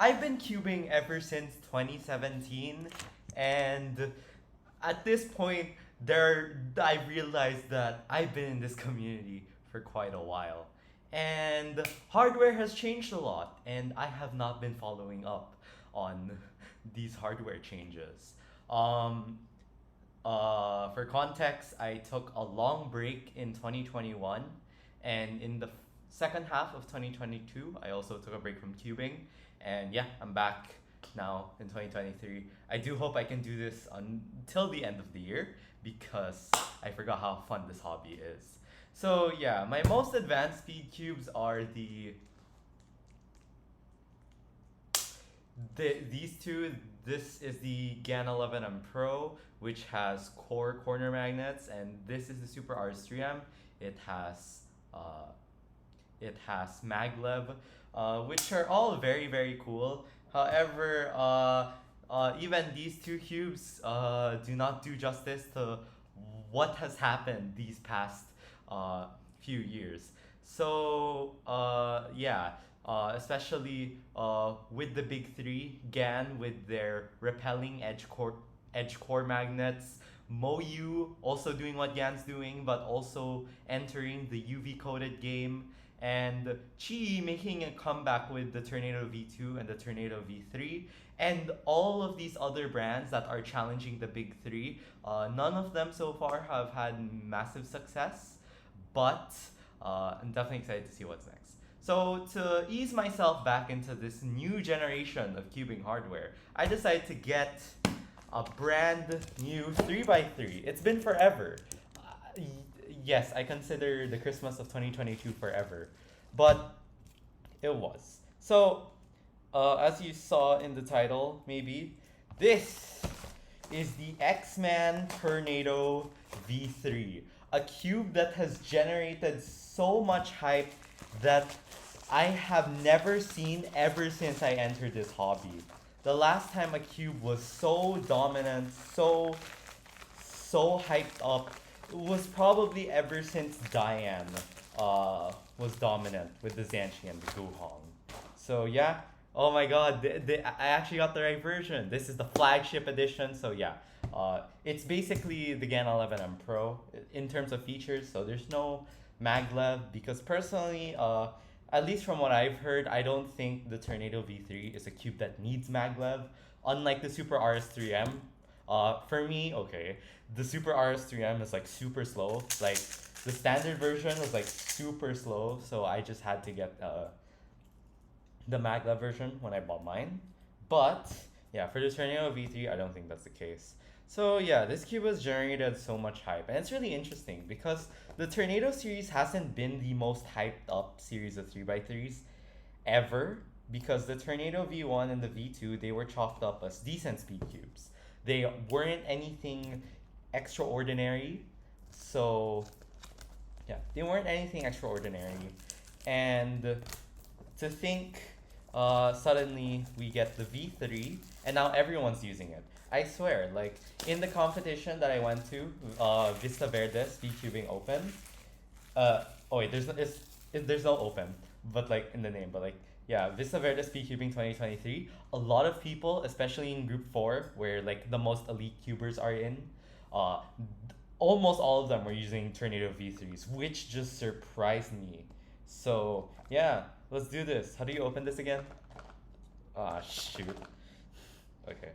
I've been cubing ever since 2017, and at this point, I realized that I've been in this community for quite a while, and hardware has changed a lot, and I have not been following up on these hardware changes. Um, for context, I took a long break in 2021, and in the second half of 2022, I also took a break from cubing, and yeah, I'm back now in 2023. I do hope I can do this until the end of the year because I forgot how fun this hobby is. So yeah, my most advanced speed cubes are these two. This is the GAN 11M Pro, which has core corner magnets, and this is the Super RS3M. It has uh, it has maglev, which are all very cool. However, even these two cubes do not do justice to what has happened these past uh, few years. So yeah, especially with the big three, GAN with their repelling edge core magnets, Moyu also doing what GAN's doing, but also entering the UV coated game, and Qi making a comeback with the Tornado V2 and the Tornado V3, and all of these other brands that are challenging the big three. None of them so far have had massive success, but I'm definitely excited to see what's next. So to ease myself back into this new generation of cubing hardware, I decided to get a brand new 3x3. It's been forever. Uh, yes, I consider the Christmas of 2022 forever, but it was. So, as you saw in the title, maybe, this is the X-Man Tornado V3, a cube that has generated so much hype that I have never seen ever since I entered this hobby. The last time a cube was so dominant, so hyped up, it was probably ever since Diane was dominant with the Zanchi and the Guhong. So yeah, oh my god, I actually got the right version. This is the flagship edition, so yeah. It's basically the GAN 11M Pro in terms of features, so there's no maglev because personally, at least from what I've heard, I don't think the Tornado V3 is a cube that needs maglev, unlike the Super RS3M. For me, okay, the Super RS3M is like super slow. Like the standard version was like super slow, so I just had to get the maglev version when I bought mine. But yeah, for the Tornado V3, I don't think that's the case. So yeah, this cube has generated so much hype, and it's really interesting because the Tornado series hasn't been the most hyped up series of 3x3s ever, because the Tornado V1 and the V2, they were chalked up as decent speed cubes. They weren't anything extraordinary, so yeah, they weren't anything extraordinary. And to think suddenly we get the V3 and now everyone's using it. I swear, like in the competition that I went to, Vista Verde Speed Cubing Open. Oh wait, there's no open, but like in the name, but like yeah, Vista Verde Speed Cubing 2023. A lot of people, especially in Group 4, where like the most elite cubers are in, uh, almost all of them were using Tornado V3s, which just surprised me. So yeah, let's do this. How do you open this again? Ah, shoot. Okay.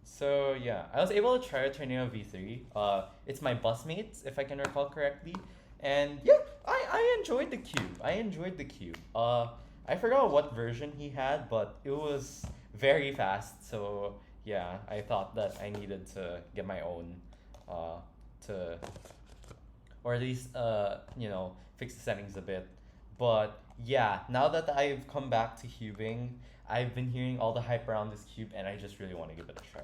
So yeah, I was able to try a Tornado V3. It's my busmate's, if I can recall correctly, and yeah, I enjoyed the cube. I enjoyed the cube. I forgot what version he had, but it was very fast. So yeah, I thought that I needed to get my own, to, or at least fix the settings a bit. But yeah, now that I've come back to cubing, I've been hearing all the hype around this cube, and I just really want to give it a try.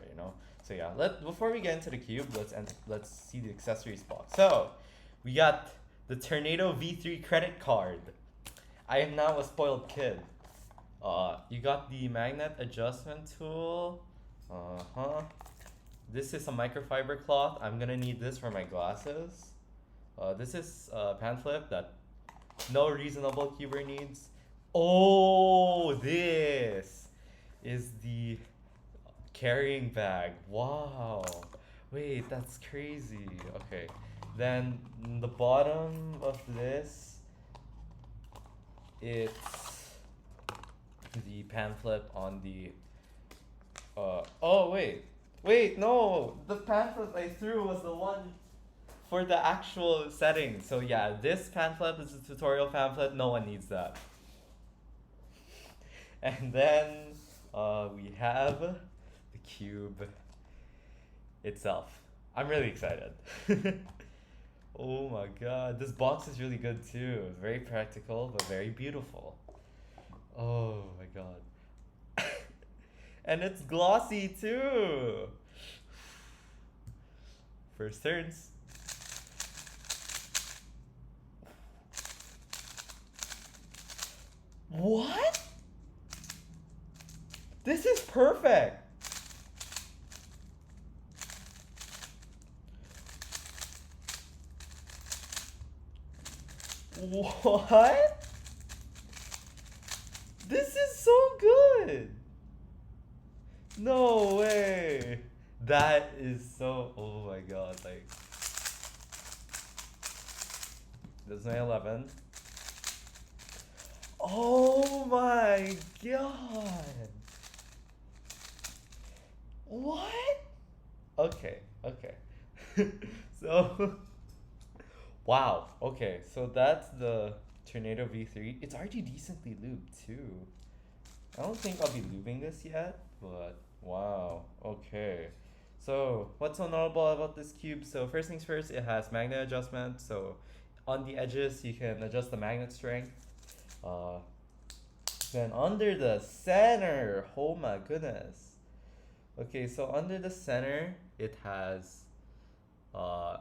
So yeah, before we get into the cube, let's see the accessories box. So we got the Tornado V3 credit card. I am now a spoiled kid. You got the magnet adjustment tool. This is a microfiber cloth. I'm gonna need this for my glasses. This is a pan flip that no reasonable cuber needs. Oh, this is the carrying bag. Wow. Wait, that's crazy. Okay. Then the bottom of this, it's the pamphlet on the oh wait. Wait, no. The pamphlet I threw was the one for the actual settings. So yeah, this pamphlet is a tutorial pamphlet. No one needs that. And then we have the cube itself. I'm really excited. Oh my god, this box is really good too. Very practical, but very beautiful. Oh my god. And it's glossy too. First turns. What? This is perfect. What? This is so good. No way. That is so, oh my god, like. This is my 11. Oh my god. What? Okay, okay. So, wow. Okay, so that's the Tornado V3. It's already decently lubed too. I don't think I'll be lubing this yet, but wow. Okay. So, what's so notable about this cube? So, first things first, it has magnet adjustment. So, on the edges, you can adjust the magnet strength. Uh, then under the center, oh my goodness. Okay, so under the center, uh,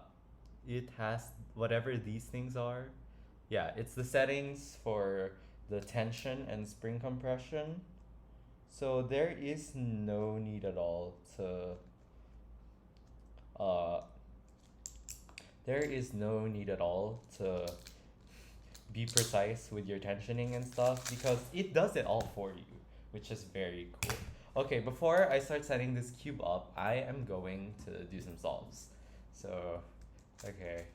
it has whatever these things are. Yeah, it's the settings for the tension and spring compression. So there is no need at all to uh, there is no need at all to be precise with your tensioning and stuff because it does it all for you, which is very cool. Okay, before I start setting this cube up, I am going to do some solves. So, okay.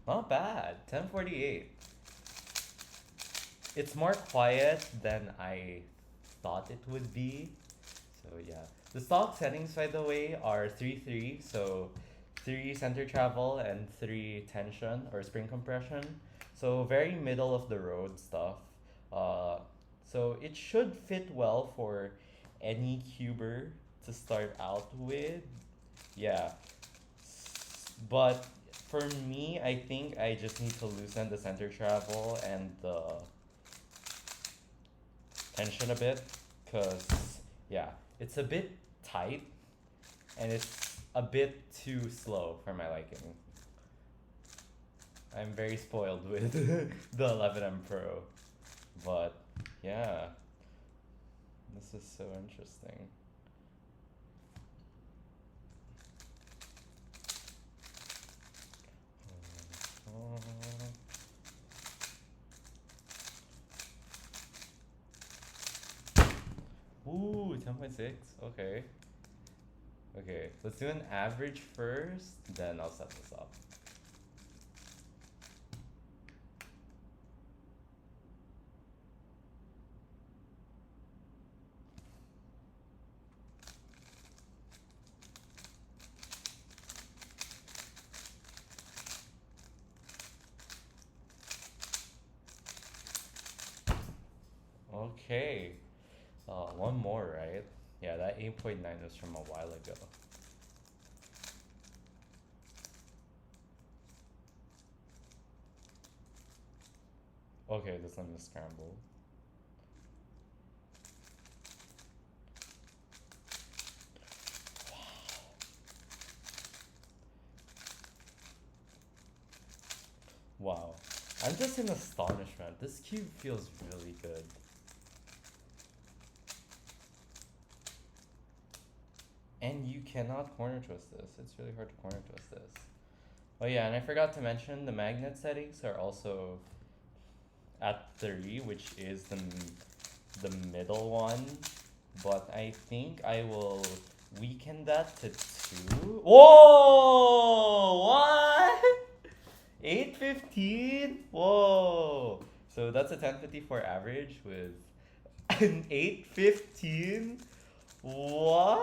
Not bad, 1048. It's more quiet than I thought it would be. So yeah. The stock settings, by the way, are 3-3. So 3 center travel and 3 tension or spring compression. So very middle of the road stuff. So it should fit well for any cuber to start out with. Yeah. But for me, I think I just need to loosen the center travel and the tension a bit. Because, yeah, it's a bit tight and it's a bit too slow for my liking. I'm very spoiled with the 11M Pro. But, yeah, this is so interesting. Ooh, 10.6. Okay. Okay, let's do an average first, then I'll set this up. Okay. One more, right? Yeah, that 8.9 was from a while ago. Okay, this one is scramble. Wow. I'm just in astonishment. This cube feels really good. And you cannot corner twist this. It's really hard to corner twist this. Oh yeah, and I forgot to mention the magnet settings are also at 3, which is the middle one. But I think I will weaken that to 2. Whoa! What? 815? Whoa! So that's a 1054 average with an 815? What?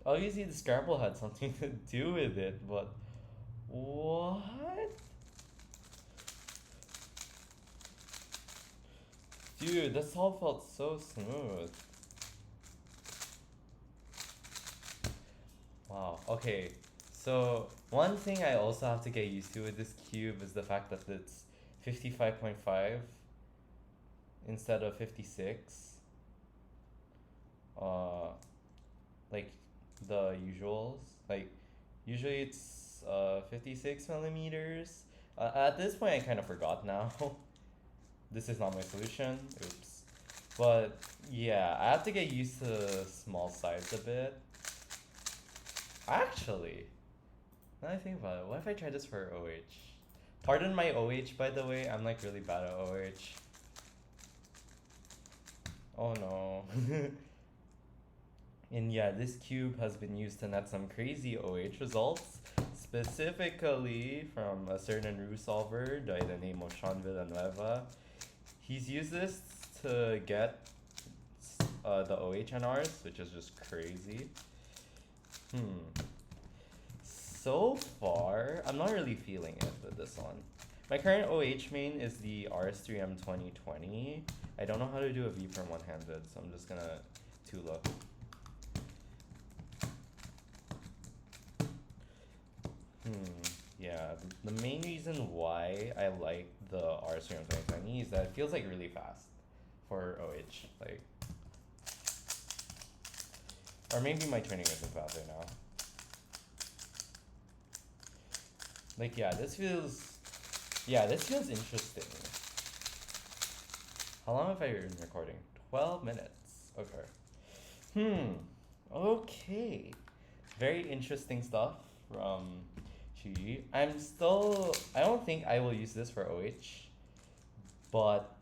Obviously the scramble had something to do with it, but what? Dude, this all felt so smooth. Wow, okay. So, one thing I also have to get used to with this cube is the fact that it's 55.5 instead of 56. Like the usuals. Like, usually it's 56 millimeters. At this point, I kind of forgot now. This is not my solution. Oops. But yeah, I have to get used to small size a bit. Actually, now I think about it, what if I try this for OH? Pardon my OH, by the way. I'm like really bad at OH. Oh no. And yeah, this cube has been used to net some crazy OH results, specifically from a certain roux solver by the name of Sean Villanueva. He's used this to get the OHNRs, which is just crazy. So far, I'm not really feeling it with this one. My current OH main is the RS3M 2020. I don't know how to do a V-perm one-handed, so I'm just gonna Tula. Yeah, the main reason why I like the RS3M 2020 is that it feels like really fast for OH. Like, or maybe my turning isn't faster now. Like, yeah, this feels interesting. How long have I been recording? 12 minutes. Okay. Okay. Very interesting stuff from Chi. I don't think I will use this for OH, but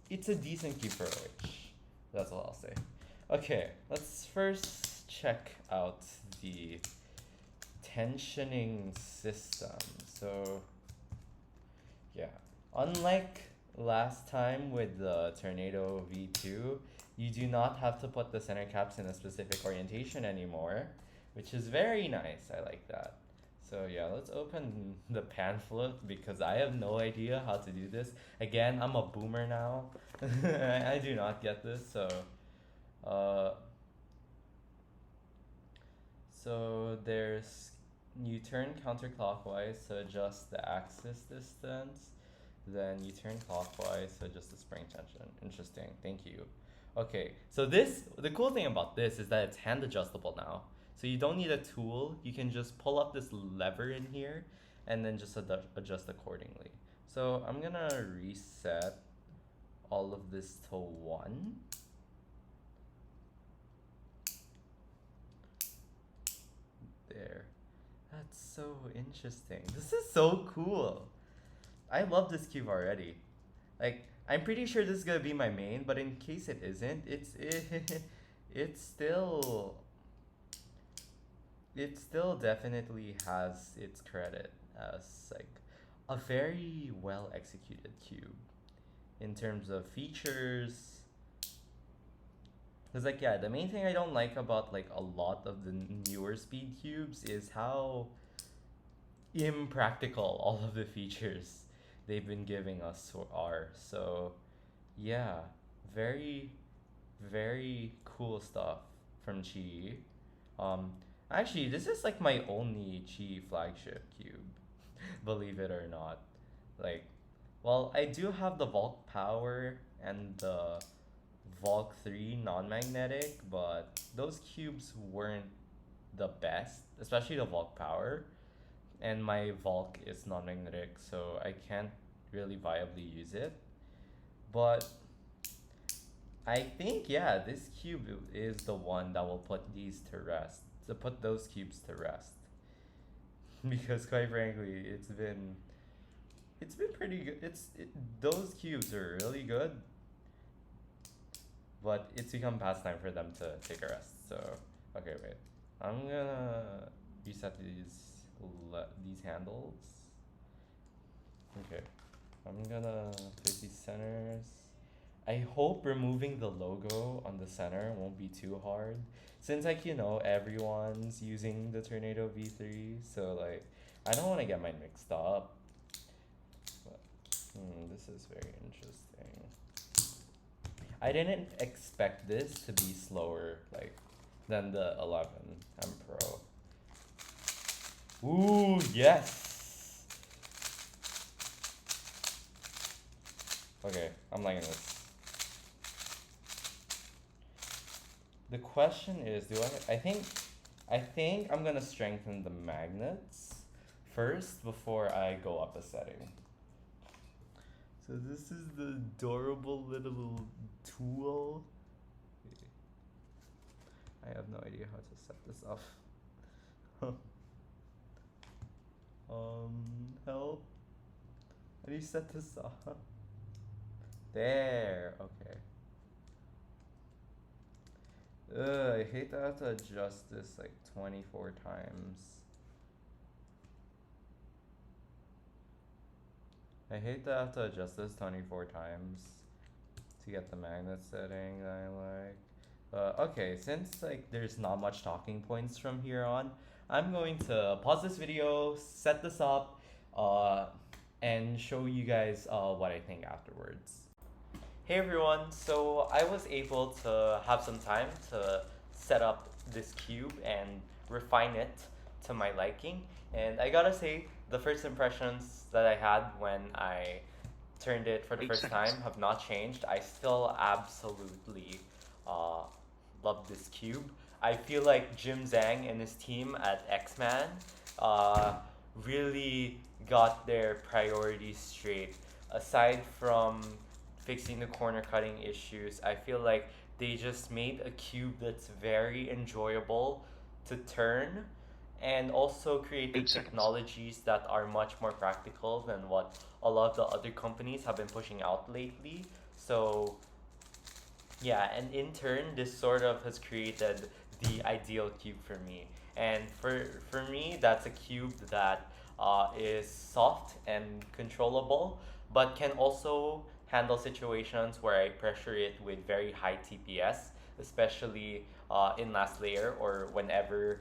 it's a decent key for OH. That's all I'll say. Okay, let's first check out the tensioning system. So yeah, unlike last time with the Tornado V2, you do not have to put the center caps in a specific orientation anymore, which is very nice. I like that. So yeah, let's open the pamphlet because I have no idea how to do this. Again, I'm a boomer now. I do not get this, so there's, you turn counterclockwise to adjust the axis distance, then you turn clockwise to adjust the spring tension. Interesting, thank you. Okay, so the cool thing about this is that it's hand adjustable now. So you don't need a tool, you can just pull up this lever in here and then just adjust accordingly. So I'm gonna reset all of this to 1. There. That's so interesting. This is so cool. I love this cube already. Like, I'm pretty sure this is gonna be my main, but in case it isn't, it still definitely has its credit as like a very well executed cube in terms of features. Because like, yeah, the main thing I don't like about like a lot of the newer speed cubes is how impractical all of the features they've been giving us are. So yeah, very very cool stuff from Chi. Actually, this is like my only Chi flagship cube, believe it or not. Like, well, I do have the Volk Power and the Volk 3 non-magnetic, but those cubes weren't the best, especially the Volk Power. and my Volk is non-magnetic, so I can't really viably use it. But I think, yeah, this cube is the one that will put these to rest, to put those cubes to rest. Because quite frankly, it's been pretty good. Those cubes are really good, but it's become past time for them to take a rest. So okay, wait, I'm gonna reset these handles. Okay, I'm gonna place these centers. I hope removing the logo on the center won't be too hard, since like everyone's using the Tornado V3, so like I don't want to get mine mixed up. But, this is very interesting. I didn't expect this to be slower like than the 11M Pro. Ooh, yes. Okay, I'm liking this. The question is, I think I'm gonna strengthen the magnets first before I go up a setting. So this is the adorable little tool. I have no idea how to set this up. Help. How do you set this up? There, okay. I hate that I have to adjust this like 24 times. I hate that I have to adjust this 24 times to get the magnet setting that I like. Okay, since like there's not much talking points from here on, I'm going to pause this video, set this up, and show you guys what I think afterwards. Hey everyone, so I was able to have some time to set up this cube and refine it to my liking, and I gotta say, the first impressions that I had when I turned it for the first time have not changed. I still absolutely love this cube. I feel like Jim Zhang and his team at X-Man really got their priorities straight. Aside from fixing the corner cutting issues, I feel like they just made a cube that's very enjoyable to turn, and also created technologies that are much more practical than what a lot of the other companies have been pushing out lately. So yeah, and in turn, this sort of has created the ideal cube for me. And for me, that's a cube that is soft and controllable, but can also handle situations where I pressure it with very high TPS, especially in last layer, or whenever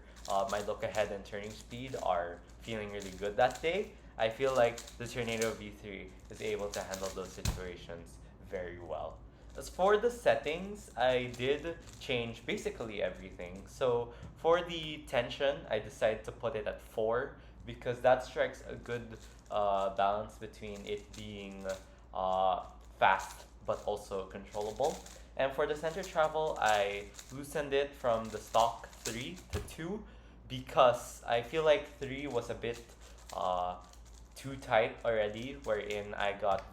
my look ahead and turning speed are feeling really good that day. I feel like the Tornado V3 is able to handle those situations very well. As for the settings, I did change basically everything. So for the tension, I decided to put it at 4 because that strikes a good balance between it being fast but also controllable. And for the center travel, I loosened it from the stock 3 to 2 because I feel like 3 was a bit too tight already, wherein I got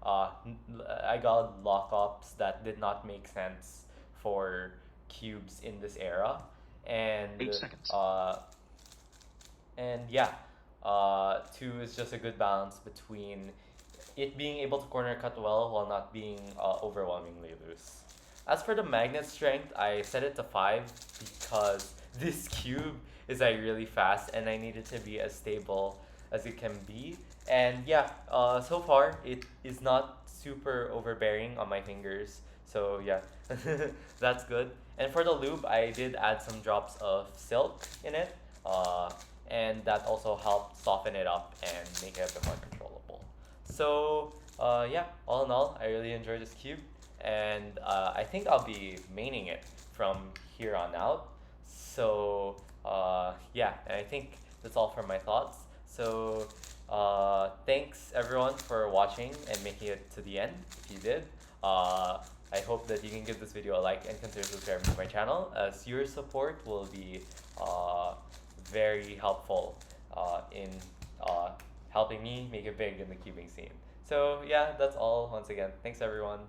I got lockups that did not make sense for cubes in this era. And 8 seconds. And yeah, 2 is just a good balance between it being able to corner cut well while not being overwhelmingly loose. As for the magnet strength, I set it to 5 because this cube is like really fast and I need it to be as stable as it can be. And yeah, so far it is not super overbearing on my fingers. So yeah, that's good. And for the lube, I did add some drops of silk in it. And that also helped soften it up and make it a bit more controllable. So yeah, all in all, I really enjoyed this cube, and I think I'll be maining it from here on out. So yeah, and I think that's all for my thoughts. So thanks everyone for watching and making it to the end. If you did, I hope that you can give this video a like and consider subscribing to my channel, as your support will be very helpful in helping me make it big in the cubing scene. So yeah, that's all once again. Thanks everyone.